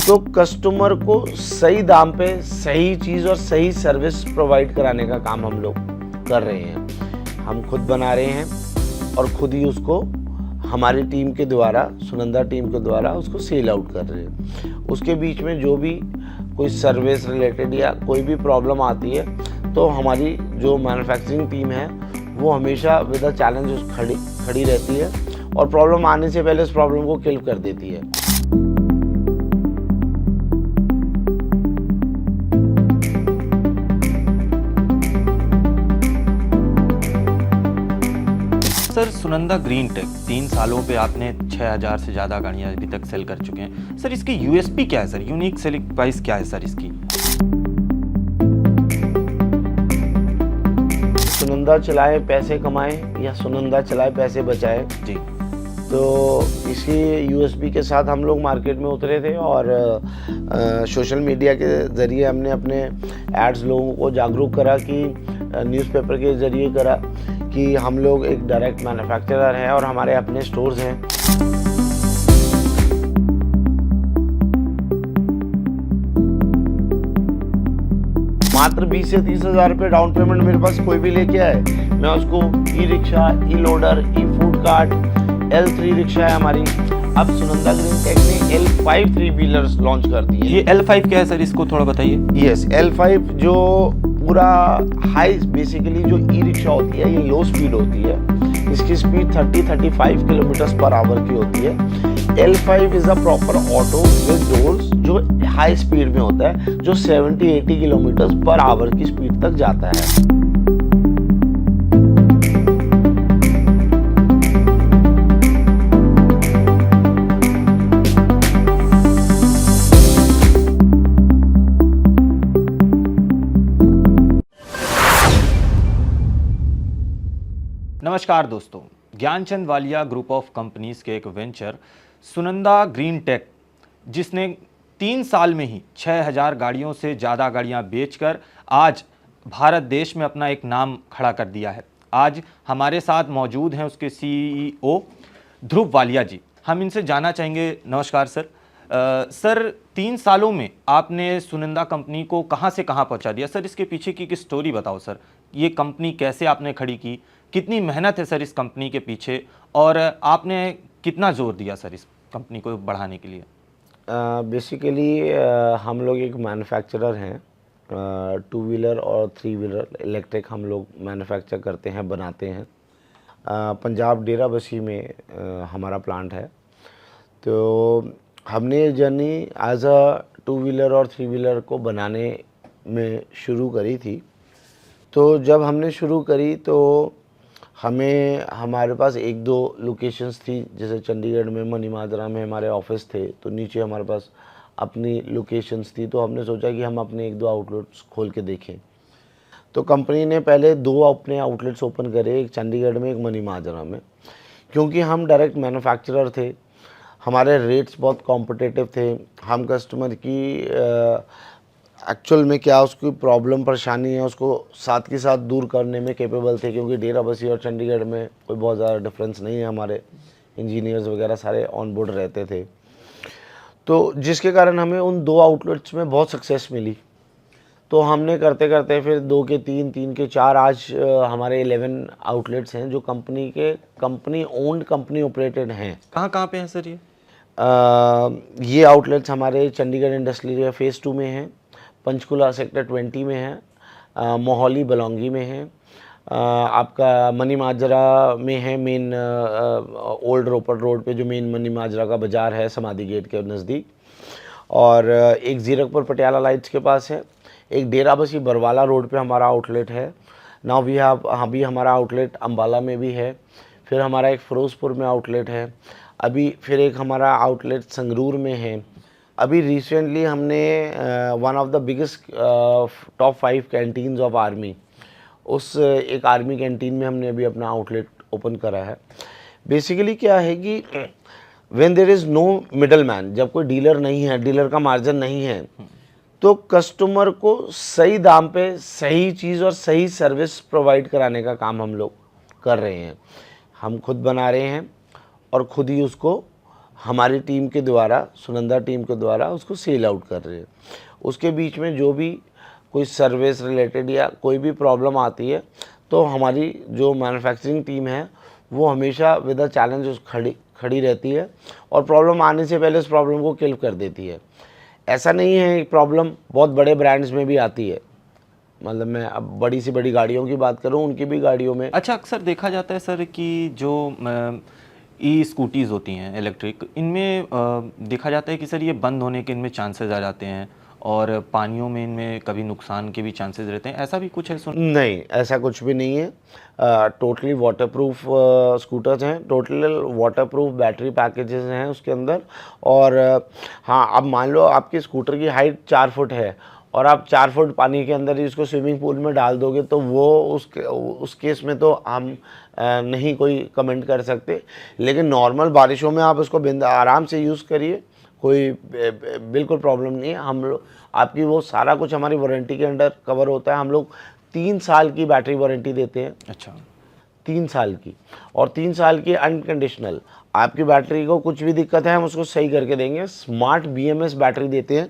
तो कस्टमर को सही दाम पे सही चीज़ और सही सर्विस प्रोवाइड कराने का काम हम लोग कर रहे हैं। हम खुद बना रहे हैं और खुद ही उसको हमारी टीम के द्वारा, सुनंदा टीम के द्वारा उसको सेल आउट कर रहे हैं। उसके बीच में जो भी कोई सर्विस रिलेटेड या कोई भी प्रॉब्लम आती है तो हमारी जो मैन्युफैक्चरिंग टीम है वो हमेशा विद अ चैलेंज खड़ी रहती है और प्रॉब्लम आने से पहले उस प्रॉब्लम को किल कर देती है। सर, सुनंदा ग्रीन टेक 3 सालों पे आपने 6000 से ज़्यादा गाड़ियाँ अभी तक सेल कर चुके हैं। सर, इसकी यूएसपी क्या है सर? यूनिक सेलिंग प्राइस क्या है सर इसकी? सुनंदा चलाए पैसे कमाए या सुनंदा चलाए पैसे बचाए जी। तो इसी यूएसपी के साथ हम लोग मार्केट में उतरे थे और सोशल मीडिया के ज़रिए हमने अपने एड्स लोगों को जागरूक करा कि न्यूज़पेपर के ज़रिए करा कि हम लोग एक डायरेक्ट मैन्युफैक्चरर हैं और हमारे अपने स्टोर्स हैं। मात्र 20 से 30 हज़ार रुपये डाउन पेमेंट मेरे पास कोई भी लेके आए, मैं उसको ई रिक्शा, ई लोडर, ई फूड कार्ट, L3 रिक्शा है हमारी। अब सुनंदा ग्रीन टेक ने L5 3 व्हीलर्स लॉन्च कर दी है। ये L5 क्या है सर? इसको थोड़ा बताइए। यस, L5 जो पूरा हाई, बेसिकली जो ई रिक्शा होती है ये लो स्पीड होती है। इसकी स्पीड 30-35 किलोमीटर पर आवर की होती है। L5 is a proper auto with doors जो हाई स्पीड में होता है, जो 70-80 किलोमीटर पर आवर की स्पीड तक जाता है। नमस्कार दोस्तों, Gyanchand Walia group of companies के एक वेंचर सुनंदा ग्रीन टेक, जिसने 3 साल में ही 6000 गाड़ियों से ज़्यादा गाड़ियां बेचकर आज भारत देश में अपना एक नाम खड़ा कर दिया है। आज हमारे साथ मौजूद हैं उसके सीईओ ध्रुव वालिया जी। हम इनसे जानना चाहेंगे। नमस्कार सर। सर, 3 सालों में आपने सुनंदा कंपनी को कहां से कहां पहुंचा दिया? सर, इसके पीछे की स्टोरी बताओ सर। ये कंपनी कैसे आपने खड़ी की, कितनी मेहनत है सर इस कंपनी के पीछे, और आपने कितना जोर दिया सर इस कंपनी को बढ़ाने के लिए? बेसिकली हम लोग एक मैन्युफैक्चरर हैं। 2 व्हीलर और 3 व्हीलर इलेक्ट्रिक हम लोग मैन्युफैक्चर करते हैं, बनाते हैं। पंजाब डेरा बसी में हमारा प्लांट है। तो हमने ये जर्नी एज अ 2 व्हीलर और 3 व्हीलर को बनाने में शुरू करी थी। तो जब हमने शुरू करी तो हमारे पास 1-2 लोकेशंस थी, जैसे चंडीगढ़ में मनीमाजरा में हमारे ऑफिस थे, तो नीचे हमारे पास अपनी लोकेशंस थी। तो हमने सोचा कि हम अपने 1-2 आउटलेट्स खोल के देखें। तो कंपनी ने पहले 2 अपने आउटलेट्स ओपन करे, एक चंडीगढ़ में, एक मनीमाजरा में। क्योंकि हम डायरेक्ट मैन्युफैक्चरर थे, हमारे रेट्स बहुत कॉम्पिटिटिव थे। हम कस्टमर की एक्चुअल में क्या उसकी प्रॉब्लम परेशानी है उसको साथ के साथ दूर करने में कैपेबल थे, क्योंकि डेरा बसी और चंडीगढ़ में कोई बहुत ज़्यादा डिफरेंस नहीं है। हमारे इंजीनियर्स वगैरह सारे ऑन बोर्ड रहते थे, तो जिसके कारण हमें उन 2 आउटलेट्स में बहुत सक्सेस मिली। तो हमने करते करते फिर 2 के 3, 3 के 4, आज हमारे 11 आउटलेट्स हैं जो कंपनी ओन्ड, कंपनी ऑपरेटेड हैं। कहाँ पे हैं सर ये? ये आउटलेट्स हमारे चंडीगढ़ इंडस्ट्रियल एरिया फेज़ 2 में हैं, पंचकुला सेक्टर 20 में है, मोहाली बलौंगी में है, आपका मनीमाजरा में है, मेन ओल्ड रोपड़ रोड पे जो मेन मनीमाजरा का बाज़ार है समाधि गेट के नज़दीक, और एक जीरकपुर पटियाला लाइट्स के पास है। एक डेरा बसी बरवाला रोड पे हमारा आउटलेट है। नाउ वी हैव, अभी हमारा आउटलेट अम्बाला में भी है। फिर हमारा एक फिरोज़पुर में आउटलेट है। अभी फिर एक हमारा आउटलेट संगरूर में है। अभी रिसेंटली हमने one of the biggest top 5 canteens of army, उस एक आर्मी कैंटीन में हमने अभी अपना आउटलेट ओपन करा है। बेसिकली क्या है कि when there is no middle man, जब कोई डीलर नहीं है, डीलर का मार्जिन नहीं है, तो कस्टमर को सही दाम पे सही चीज़ और सही सर्विस प्रोवाइड कराने का काम हम लोग कर रहे हैं। हम खुद बना रहे हैं और खुद ही उसको हमारी टीम के द्वारा, सुनंदा टीम के द्वारा उसको सेल आउट कर रहे हैं। उसके बीच में जो भी कोई सर्विस रिलेटेड या कोई भी प्रॉब्लम आती है तो हमारी जो मैन्युफैक्चरिंग टीम है वो हमेशा विद अ चैलेंज खड़ी रहती है और प्रॉब्लम आने से पहले उस प्रॉब्लम को किल कर देती है। ऐसा नहीं है, प्रॉब्लम बहुत बड़े ब्रांड्स में भी आती है, मतलब मैं अब बड़ी सी बड़ी गाड़ियों की बात करूं, उनकी भी गाड़ियों में। अच्छा, अक्सर देखा जाता है सर कि जो ई स्कूटीज़ होती हैं इलेक्ट्रिक, इनमें देखा जाता है कि सर ये बंद होने के इनमें चांसेस आ जाते हैं और पानियों में इनमें कभी नुकसान के भी चांसेस रहते हैं, ऐसा भी कुछ है? नहीं, ऐसा कुछ भी नहीं है। टोटली वाटरप्रूफ स्कूटर्स हैं, टोटल वाटरप्रूफ बैटरी पैकेजेस हैं उसके अंदर। और हाँ, अब मान लो आपकी स्कूटर की हाइट 4 फुट है और आप 4 फुट पानी के अंदर ही उसको स्विमिंग पूल में डाल दोगे तो वो उस केस में तो हम नहीं कोई कमेंट कर सकते। लेकिन नॉर्मल बारिशों में आप उसको आराम से यूज़ करिए, कोई बिल्कुल प्रॉब्लम नहीं है। हम लोग आपकी वो सारा कुछ हमारी वारंटी के अंडर कवर होता है। हम लोग 3 साल की बैटरी वारंटी देते हैं। अच्छा, 3 साल की, और 3 साल की अनकंडीशनल। आपकी बैटरी को कुछ भी दिक्कत है हम उसको सही करके देंगे। स्मार्ट BMS बैटरी देते हैं,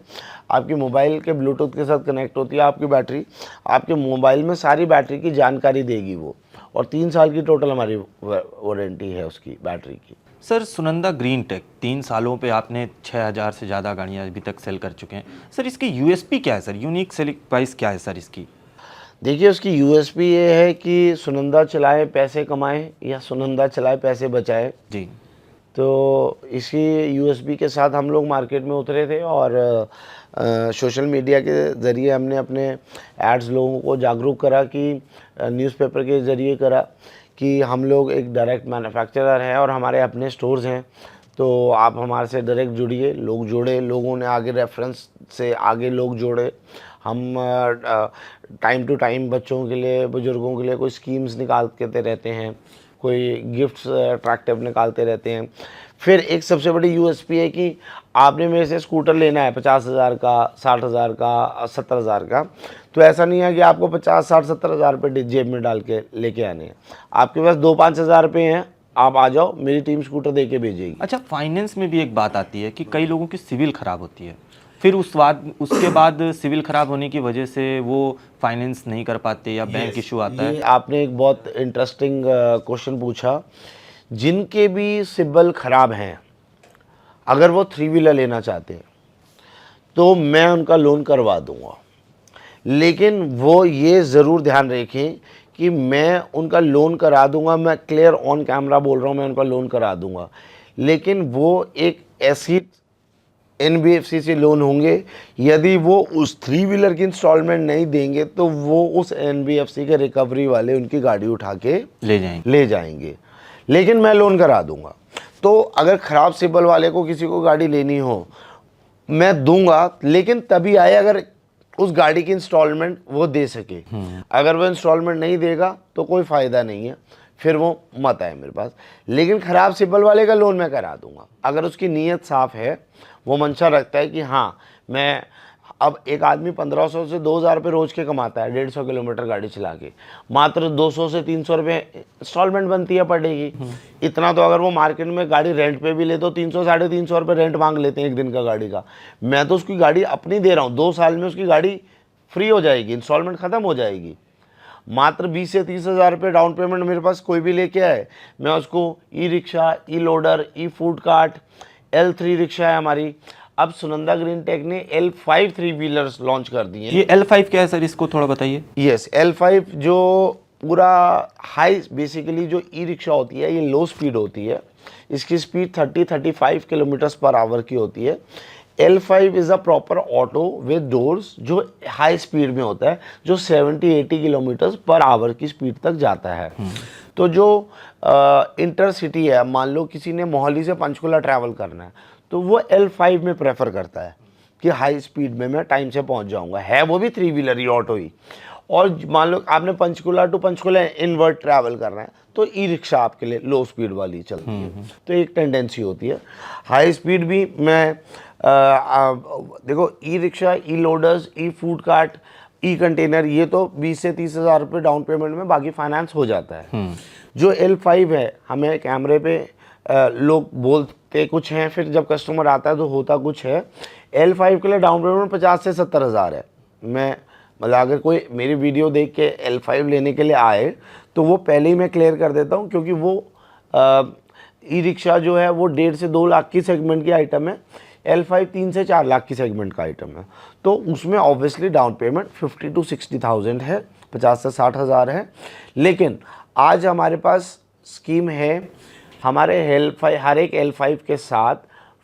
आपकी मोबाइल के ब्लूटूथ के साथ कनेक्ट होती है आपकी बैटरी, आपके मोबाइल में सारी बैटरी की जानकारी देगी वो। और 3 साल की टोटल हमारी वारंटी है उसकी बैटरी की। सर सुनंदा ग्रीन टेक 3 सालों पे आपने 6000 से ज़्यादा गाड़ियाँ अभी तक सेल कर चुके हैं। सर इसकी USP क्या है सर, यूनिक सेलिंग प्राइस क्या है सर इसकी? देखिए, उसकी USP ये है कि सुनंदा चलाए पैसे कमाए या सुनंदा चलाए पैसे बचाए। जी। तो इसी USP के साथ हम लोग मार्केट में उतरे थे और सोशल मीडिया के ज़रिए हमने अपने एड्स लोगों को जागरूक करा कि न्यूज़पेपर के ज़रिए करा कि हम लोग एक डायरेक्ट मैन्युफैक्चरर हैं और हमारे अपने स्टोर्स हैं, तो आप हमारे से डायरेक्ट जुड़िए। लोग जुड़े, लोगों ने आगे रेफरेंस से आगे लोग जोड़े। हम टाइम टू टाइम बच्चों के लिए, बुज़ुर्गों के लिए कोई स्कीम्स निकालते रहते हैं, कोई गिफ्ट्स अट्रैक्टिव निकालते रहते हैं। फिर एक सबसे बड़ी USP है कि आपने मेरे से स्कूटर लेना है 50,000 का, 60,000 का, 70,000 का, तो ऐसा नहीं है कि आपको 50, 60, 70,000 रुपये जेब में डाल के लेके आने हैं। आपके पास 2-5 हज़ार रुपये हैं, आप आ जाओ, मेरी टीम स्कूटर दे के भेजेगी। अच्छा, फाइनेंस में भी एक बात आती है कि कई लोगों की सिविल ख़राब होती है, फिर उसके बाद सिविल ख़राब होने की वजह से वो फाइनेंस नहीं कर पाते या बैंक इशू आता है। आपने एक बहुत इंटरेस्टिंग क्वेश्चन पूछा। जिनके भी सिबिल ख़राब हैं, अगर वो 3 व्हीलर लेना चाहते हैं तो मैं उनका लोन करवा दूंगा, लेकिन वो ये ज़रूर ध्यान रखें कि मैं उनका लोन करा दूंगा, मैं क्लियर ऑन कैमरा बोल रहा हूँ, मैं उनका लोन करा दूंगा, लेकिन वो एक ऐसी NBFC से लोन होंगे। यदि वो उस 3 व्हीलर की इंस्टॉलमेंट नहीं देंगे तो वो उस NBFC के रिकवरी वाले उनकी गाड़ी उठा के ले जाएंगे, लेकिन मैं लोन करा दूंगा। तो अगर ख़राब सिबिल वाले को किसी को गाड़ी लेनी हो, मैं दूंगा, लेकिन तभी आए अगर उस गाड़ी की इंस्टॉलमेंट वो दे सके। अगर वो इंस्टॉलमेंट नहीं देगा तो कोई फ़ायदा नहीं है, फिर वो मत आए मेरे पास। लेकिन ख़राब सिबिल वाले का लोन मैं करा दूंगा अगर उसकी नीयत साफ़ है, वो मंशा रखता है कि हाँ मैं अब एक आदमी 1500 से 2000 रुपये रोज़ के कमाता है 150 किलोमीटर गाड़ी चला के, मात्र 200 से 300 रुपये इंस्टॉलमेंट बनती है पर डे की। इतना तो अगर वो मार्केट में गाड़ी रेंट पे भी ले तो 300 साढ़े 300 रुपये रेंट मांग लेते हैं एक दिन का गाड़ी का। मैं तो उसकी गाड़ी अपनी दे रहा हूँ, 2 साल में उसकी गाड़ी फ्री हो जाएगी, इंस्टॉलमेंट ख़त्म हो जाएगी। मात्र 20 से 30 हज़ार रुपये डाउन पेमेंट मेरे पास कोई भी लेके आए, मैं उसको ई-रिक्शा, ई-लोडर, ई-फूड कार्ट, L3 रिक्शा है हमारी। अब सुनंदा ग्रीन टेक ने L5 3 व्हीलर्स लॉन्च कर दिए हैं। ये L5 क्या है सर, इसको थोड़ा बताइए। यस, L5 जो पूरा हाई, बेसिकली जो ई-रिक्शा होती है ये लो स्पीड होती है, इसकी स्पीड 30-35 किलोमीटर्स पर आवर की होती है। L5 is a proper auto with doors जो हाई स्पीड में होता है, जो 70-80 किलोमीटर्स पर आवर की स्पीड तक जाता है। तो जो इंटरसिटी है, मान लो किसी ने मोहाली से पंचकुला ट्रैवल करना है तो वो L5 में प्रेफर करता है कि हाई स्पीड में मैं टाइम से पहुंच जाऊंगा, है वो भी 3 व्हीलर ही, ऑटो ही। और मान लो आपने Panchkula to Panchkula inward travel करना है तो ई-रिक्शा आपके लिए लो स्पीड वाली चलती है। तो एक टेंडेंसी होती है। हाई स्पीड भी मैं देखो, ई-रिक्शा, ई-लोडर्स, ई-फूड कार्ट, ई-कंटेनर, ये तो 20 से 30 हज़ार रुपये डाउन पेमेंट में बाकी फाइनेंस हो जाता है। जो L5 है, हमें कैमरे पे लोग बोलते कुछ हैं, फिर जब कस्टमर आता है तो होता कुछ है। L5 के लिए डाउन पेमेंट 50 से 70 हज़ार है। मैं मतलब अगर कोई मेरी वीडियो देख के L5 लेने के लिए आए तो वो पहले ही मैं क्लियर कर देता हूँ, क्योंकि वो ई रिक्शा जो है वो 1.5 से 2 लाख की सेगमेंट की आइटम है, L5 3 से 4 लाख की सेगमेंट का आइटम है। तो उसमें ऑब्वियसली डाउन पेमेंट 50 to 60,000 है, 50 से 60 हज़ार है। लेकिन आज हमारे पास स्कीम है, हमारे L5 हर एक L5 के साथ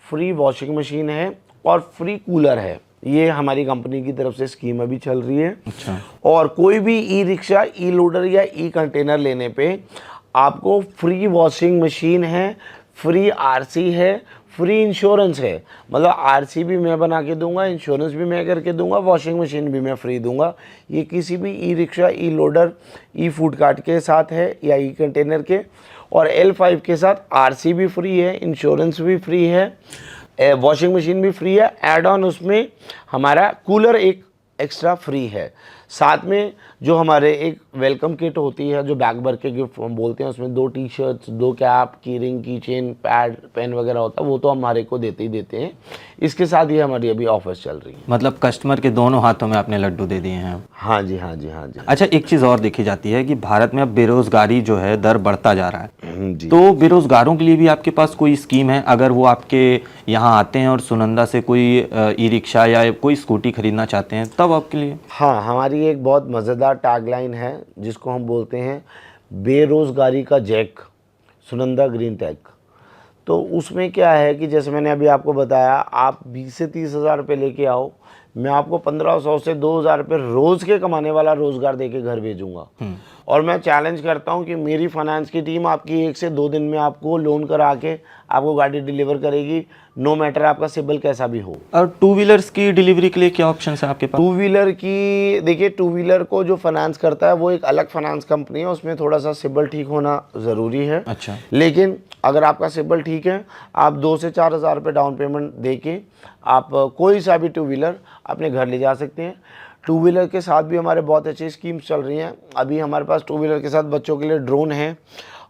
फ्री वॉशिंग मशीन है और फ्री कूलर है। ये हमारी कंपनी की तरफ से स्कीम अभी चल रही है। अच्छा। और कोई भी ई रिक्शा, ई लोडर या ई कंटेनर लेने पे आपको फ्री वॉशिंग मशीन है, फ्री आरसी है, फ्री इंश्योरेंस है। मतलब आरसी भी मैं बना के दूंगा, इंश्योरेंस भी मैं करके दूंगा, वॉशिंग मशीन भी मैं फ्री दूंगा। ये किसी भी ई रिक्शा, ई लोडर, ई फूड कार्ट के साथ है या ई कंटेनर के। और L5 के साथ आरसी भी फ्री है, इंश्योरेंस भी फ्री है, वॉशिंग मशीन भी फ्री है। ऐड ऑन उसमें हमारा कूलर एक एक्स्ट्रा फ्री है। साथ में जो हमारे एक वेलकम किट होती है, जो बैग भर के गिफ्ट हम बोलते हैं, उसमें 2 टी-शर्ट्स, 2 कैप, की रिंग, की चेन, पैड, पेन वगैरह होता है, वो तो हमारे को देते ही देते हैं। इसके साथ ही हमारी अभी ऑफर्स चल रही है। मतलब कस्टमर के दोनों हाथों में आपने लड्डू दे दिए हैं। हाँ जी, हाँ जी, हाँ जी। अच्छा, एक चीज़ और देखी जाती है कि भारत में अब बेरोजगारी जो है दर बढ़ता जा रहा है, जी। तो बेरोजगारों के लिए भी आपके पास कोई स्कीम है? अगर वो आपके यहाँ आते हैं और सुनंदा से कोई ई रिक्शा या कोई स्कूटी खरीदना चाहते हैं, तब आपके लिए? हाँ, हमारी एक बहुत मज़ेदार टैगलाइन है जिसको हम बोलते हैं बेरोज़गारी का जैक, सुनंदा ग्रीन टेक। तो उसमें क्या है कि जैसे मैंने अभी आपको बताया, आप 20 से 30 हज़ार रुपये लेके आओ, मैं आपको 1500 से 2000 रुपये रोज़ के कमाने वाला रोज़गार देके घर भेजूंगा। और मैं चैलेंज करता हूं कि मेरी फाइनेंस की टीम आपकी 1 से 2 दिन में आपको लोन करा के आपको गाड़ी डिलीवर करेगी, नो मैटर आपका सिबिल कैसा भी हो। और टू व्हीलर्स की डिलीवरी के लिए क्या ऑप्शन है आपके पास? टू व्हीलर की देखिए, टू व्हीलर को जो फाइनेंस करता है वो एक अलग फाइनेंस कंपनी है, उसमें थोड़ा सा सिबिल ठीक होना ज़रूरी है। अच्छा। लेकिन अगर आपका सिबिल ठीक है, आप 2 से 4 हज़ार रुपये डाउन पेमेंट दे के आप कोई सा भी टू व्हीलर अपने घर ले जा सकते हैं। टू व्हीलर के साथ भी हमारे बहुत अच्छी स्कीम्स चल रही हैं। अभी हमारे पास टू व्हीलर के साथ बच्चों के लिए ड्रोन है,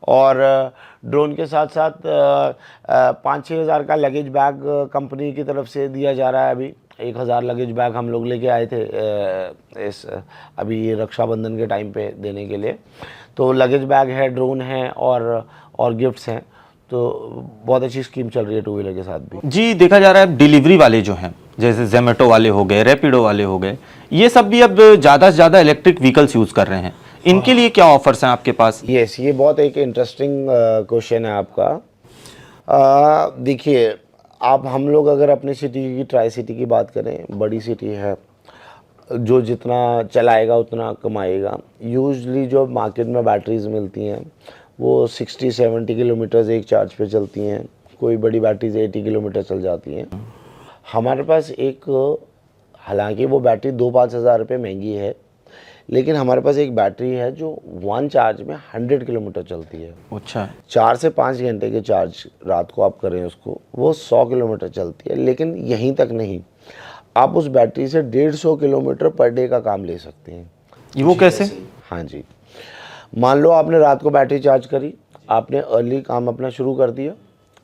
और ड्रोन के साथ साथ 5-6 हज़ार का लगेज बैग कंपनी की तरफ से दिया जा रहा है। अभी 1000 लगेज बैग हम लोग लेके आए थे इस अभी ये रक्षाबंधन के टाइम पे देने के लिए। तो लगेज बैग है, ड्रोन है और गिफ्ट्स हैं। तो बहुत अच्छी स्कीम चल रही है टू व्हीलर के साथ भी। जी, देखा जा रहा है डिलीवरी वाले जो हैं, जैसे जोमेटो वाले हो गए, रैपिडो वाले हो गए, ये सब भी अब ज़्यादा से ज़्यादा इलेक्ट्रिक व्हीकल्स यूज़ कर रहे हैं। इनके लिए क्या ऑफर्स हैं आपके पास? यस, ये बहुत एक इंटरेस्टिंग क्वेश्चन है आपका। देखिए, आप हम लोग अगर अपनी सिटी की, ट्राई सिटी की बात करें, बड़ी सिटी है, जो जितना चलाएगा उतना कमाएगा। यूजुअली जो मार्केट में बैटरीज मिलती हैं वो 60-70 किलोमीटर्स एक चार्ज पे चलती हैं, कोई बड़ी बैटरीज 80 किलोमीटर चल जाती हैं। हमारे पास एक, हालांकि वो बैटरी 2-5 हज़ार रुपये महंगी है, लेकिन हमारे पास एक बैटरी है जो 1 चार्ज में 100 किलोमीटर चलती है। अच्छा। 4 से 5 घंटे के चार्ज रात को आप करें उसको, वो 100 किलोमीटर चलती है। लेकिन यहीं तक नहीं, आप उस बैटरी से 150 किलोमीटर पर डे का काम ले सकते हैं। वो कैसे? हाँ जी, मान लो आपने रात को बैटरी चार्ज करी, आपने अर्ली काम अपना शुरू कर दिया,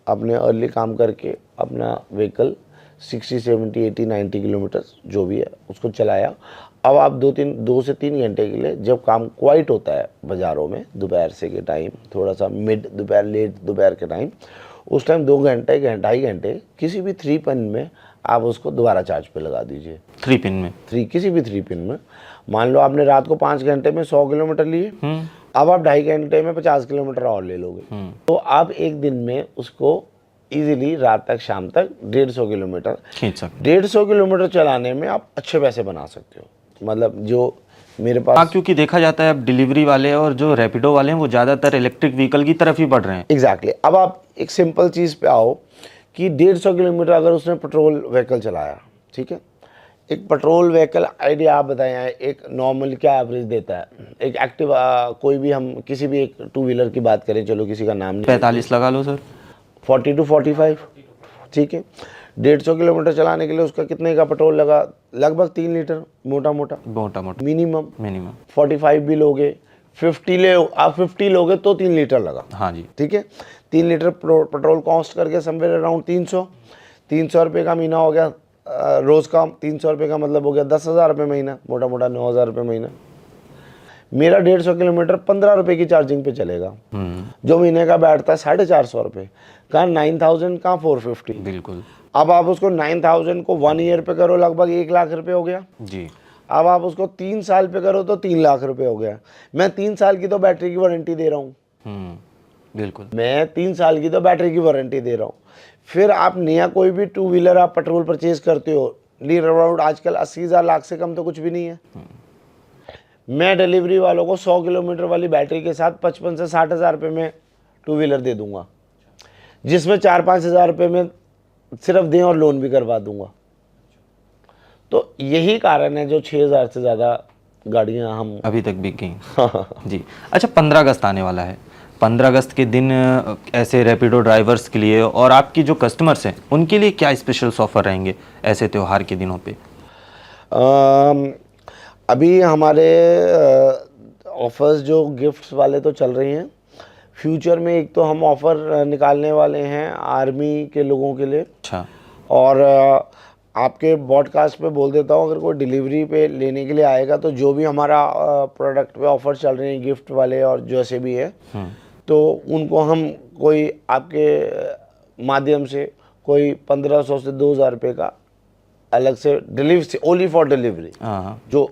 आपने अर्ली काम करके अपना व्हीकल 60, 70, 80, 90 किलोमीटर जो भी है उसको चलाया। अब आप 2 से 3 घंटे के लिए, जब काम क्वाइट होता है बाज़ारों में दोपहर से के टाइम, थोड़ा सा मिड दोपहर, लेट दोपहर के टाइम, उस टाइम 2 घंटे, 2.5 घंटे किसी भी 3 पिन में आप उसको दोबारा चार्ज पे लगा दीजिए। 3 पिन में? किसी भी 3 पिन में। मान लो आपने रात को 5 घंटे में 100 किलोमीटर लिए, अब आप 2.5 घंटे में 50 किलोमीटर और ले लोगे, तो आप एक दिन में उसको इजीली रात तक, शाम तक 150 किलोमीटर खींच सकते। 150 किलोमीटर चलाने में आप अच्छे पैसे बना सकते हो। मतलब जो मेरे हाँ, पास, क्योंकि देखा जाता है अब डिलीवरी वाले और जो रैपिडो वाले हैं वो ज़्यादातर इलेक्ट्रिक व्हीकल की तरफ ही बढ़ रहे हैं। एग्जैक्टली। अब आप एक सिंपल चीज़ पे आओ कि 150 किलोमीटर अगर उसने पेट्रोल व्हीकल चलाया, ठीक है, एक पेट्रोल व्हीकल आइडिया आप बताएं, एक नॉर्मल क्या एवरेज देता है? एक एक्टिवा, कोई भी, हम किसी भी एक टू व्हीलर की बात करें, चलो किसी का नाम नहीं, 45 लगा लो सर। 40 to 45, ठीक है। 150 किलोमीटर चलाने के लिए उसका कितने का पेट्रोल लगा? लगभग 3 लीटर, मोटा मोटा मोटा मिनिमम। 45 भी लोगे, आप 50 लोगे तो 3 लीटर लगा। हाँ जी। ठीक है, 3 लीटर पेट्रोल कॉस्ट करके समवेयर अराउंड 300 रुपये का महीना हो गया। रोज़ का 300 रुपये का मतलब हो गया 10,000 रुपये महीना, मोटा मोटा 9,000 रुपये महीना। मेरा 150 किलोमीटर 15 रुपये की चार्जिंग पे चलेगा, जो महीने का बैठता है 450 रुपये। कहाँ 9,000, कहाँ 450। बिल्कुल। अब आप उसको 9,000 को 1 ईयर पे करो, लगभग 1 लाख रुपये हो गया जी। अब आप उसको 3 साल पे करो तो 3 लाख रुपए हो गया। मैं 3 साल की तो बैटरी की वारंटी दे रहा हूँ। बिल्कुल। मैं 3 साल की तो बैटरी की वारंटी दे रहा हूँ। फिर आप नया कोई भी 2 व्हीलर आप पेट्रोल परचेज करते हो, नियर अबाउट आजकल 80,000 लाख से कम तो कुछ भी नहीं है। मैं डिलीवरी वालों को 100 किलोमीटर वाली बैटरी के साथ 55 से 60,000 रुपये में 2 व्हीलर दे दूंगा, जिसमें 4-5 हज़ार रुपये में सिर्फ दें और लोन भी करवा दूंगा। तो यही कारण है जो 6,000 से ज़्यादा गाड़ियाँ हम अभी तक बिक गई। जी। अच्छा, 15 अगस्त आने वाला है। 15 अगस्त के दिन ऐसे रैपिडो ड्राइवर्स के लिए और आपकी जो कस्टमर्स हैं उनके लिए क्या स्पेशल ऑफर रहेंगे ऐसे त्यौहार के दिनों पे? अभी हमारे ऑफर्स जो गिफ्ट्स वाले तो चल रही हैं। फ्यूचर में एक तो हम ऑफ़र निकालने वाले हैं आर्मी के लोगों के लिए। अच्छा। और आपके पॉडकास्ट पे बोल देता हूँ, अगर कोई डिलीवरी पे लेने के लिए आएगा तो जो भी हमारा प्रोडक्ट पे ऑफर चल रहे हैं गिफ्ट वाले और जैसे भी है, तो उनको हम कोई आपके माध्यम से कोई 1,500 से 2,000 रुपये का अलग से डिलीवरी से ओनली फॉर डिलीवरी, जो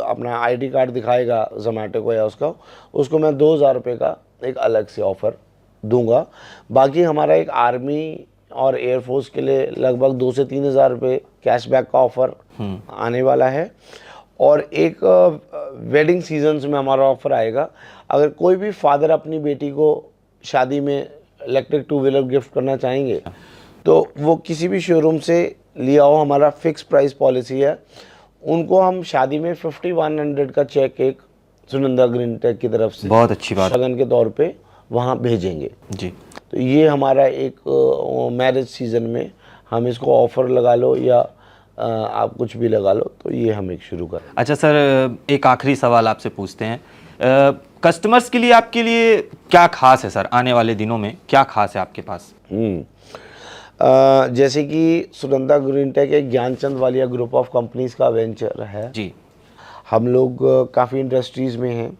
अपना आईडी कार्ड दिखाएगा जोमेटो को या उसको मैं 2,000 रुपये का एक अलग से ऑफ़र दूंगा। बाकी हमारा एक आर्मी और एयरफोर्स के लिए लगभग 2 से 3 हज़ार रुपये कैशबैक का ऑफ़र आने वाला है। और एक वेडिंग सीजन्स में हमारा ऑफ़र आएगा, अगर कोई भी फादर अपनी बेटी को शादी में इलेक्ट्रिक 2 व्हीलर गिफ्ट करना चाहेंगे तो वो किसी भी शोरूम से लिया हो, हमारा फिक्स प्राइस पॉलिसी है। उनको हम शादी में 5100 का चेक एक सुनंदा ग्रीन टेक की तरफ से बहुत अच्छी बात शगन के तौर पे वहाँ भेजेंगे जी। तो ये हमारा एक मैरिज सीज़न में हम इसको ऑफ़र लगा लो या आप कुछ भी लगा लो, तो ये हम एक शुरू करें। अच्छा सर, एक आखिरी सवाल आपसे पूछते हैं, कस्टमर्स के लिए आपके लिए क्या खास है सर? आने वाले दिनों में क्या खास है आपके पास? जैसे कि सुनंदा ग्रीन टेक एक Gyanchand Walia group of companies का वेंचर है जी। हम लोग काफ़ी इंडस्ट्रीज़ में हैं,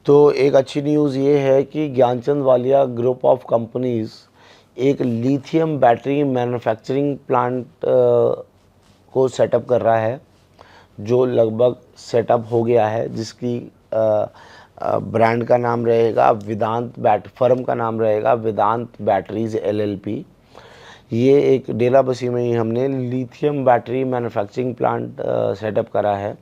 तो एक अच्छी न्यूज़ ये है कि Gyanchand Walia group of companies एक लिथियम बैटरी मैन्युफैक्चरिंग प्लांट को सेटअप कर रहा है, जो लगभग सेटअप हो गया है, जिसकी ब्रांड का नाम रहेगा फर्म का नाम रहेगा वेदांत बैटरीज LLP। ये एक डेराबस्सी में ही हमने lithium battery manufacturing plant setup करा है।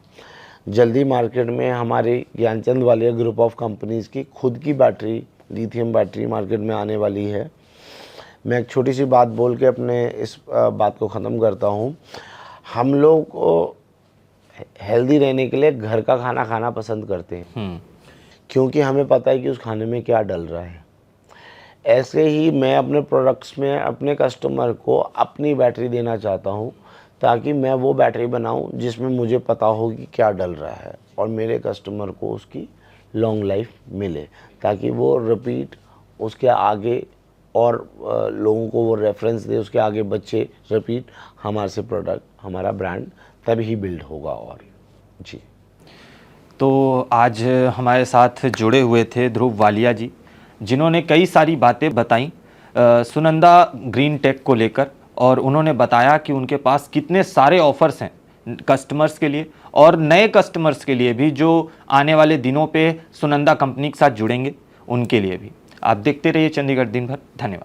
जल्दी मार्केट में हमारे Gyanchand Walia group of companies की खुद की बैटरी लिथियम बैटरी मार्केट में आने वाली है। मैं एक छोटी सी बात बोल के अपने इस बात को ख़त्म करता हूँ। हम लोग को हेल्दी रहने के लिए घर का खाना खाना पसंद करते हैं, क्योंकि हमें पता है कि उस खाने में क्या डल रहा है। ऐसे ही मैं अपने प्रोडक्ट्स में अपने कस्टमर को अपनी बैटरी देना चाहता हूँ, ताकि मैं वो बैटरी बनाऊँ जिसमें मुझे पता हो कि क्या डल रहा है और मेरे कस्टमर को उसकी लॉन्ग लाइफ मिले, ताकि वो रिपीट उसके आगे और लोगों को वो रेफरेंस दे, उसके आगे बच्चे रिपीट हमारे से प्रोडक्ट, हमारा ब्रांड तभी बिल्ड होगा। और जी, तो आज हमारे साथ जुड़े हुए थे ध्रुव वालिया जी, जिन्होंने कई सारी बातें बताई सुनंदा ग्रीन टेक को लेकर, और उन्होंने बताया कि उनके पास कितने सारे ऑफर्स हैं कस्टमर्स के लिए और नए कस्टमर्स के लिए भी, जो आने वाले दिनों पे सुनंदा कंपनी के साथ जुड़ेंगे उनके लिए भी। आप देखते रहिए चंडीगढ़ दिन भर। धन्यवाद।